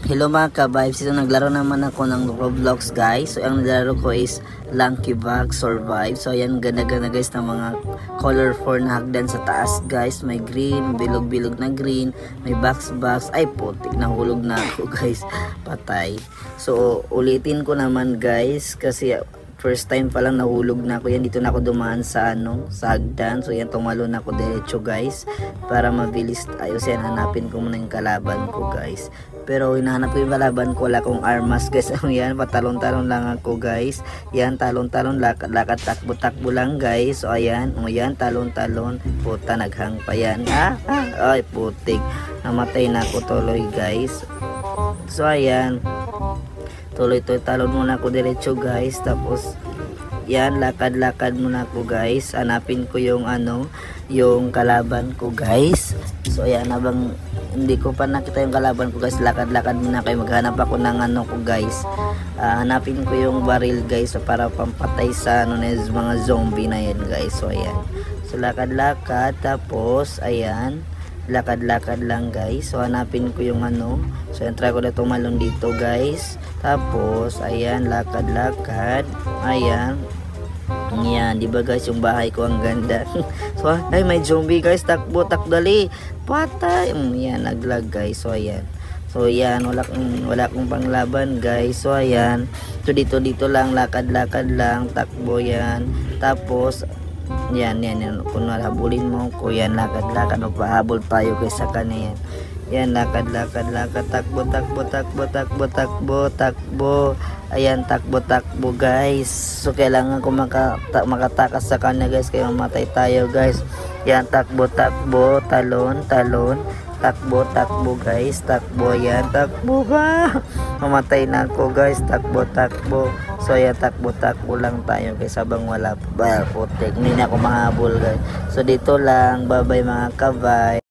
Hello mga ka-vibes, so naglaro naman ako ng Roblox guys. So ang nilaro ko is Lanky Bug Survive. So ayan, ganda-ganda guys ng mga colorful na hagdan sa taas guys. May green, bilog-bilog na green, may box. Ay putik, nahulog na ako guys, patay. So ulitin ko naman guys kasi first time pa lang nahulog na ako yan. Dito na ako dumaan sa sa hagdan. So yan, tumalon ako diretso guys para mabilis tayo. So yan, hanapin ko muna yung kalaban ko guys. Pero hinahanap ko yung kalaban ko, wala akong armas guys. Yan, patalon-talon lang ako guys. Yan, talon-talon, lakad, takbo-takbo lang guys. So ayan, yan, talon-talon. Puta, naghang pa yan. Ay putik, namatay na ako tuloy guys. So ayan, tuloy talon muna ako diretso guys. Tapos yan, lakad muna ako guys. Hanapin ko yung yung kalaban ko guys. So ayan, habang hindi ko pa nakita yung kalaban ko guys, lakad muna kayo. Maghanap ako ng ko guys. Hanapin ko yung baril guys, so para pampatay sa na mga zombie na yan guys. So ayan, so lakad, tapos ayan, lakad lang guys. So hanapin ko yung so yan, try ko na tumalon dito guys. Tapos ayan, lakad, ayan. Yan, di ba guys, yung bahay ko ang ganda. So ay, may zombie guys, takbo dali, patay. Yan, naglag guys. So ayan, so yan, wala akong panglaban guys. So ayan, so dito lang, lakad lang, takbo yan. Tapos yan, kung habulin mo ko yan, lakad, pahabol tayo guys sa kanya yan. Yan, lakad, takbo. Ayan, takbo guys. So kailangan ko makatakas sa kanya guys, kaya mamatay tayo guys. Yan, takbo, talon, takbo guys, yan, takbo ba? Mamatay na ako guys, takbo. So ayan, takbo lang tayo guys habang wala pa. Putik, hindi na ako mahabol guys. So dito lang, bye bye mga kabay.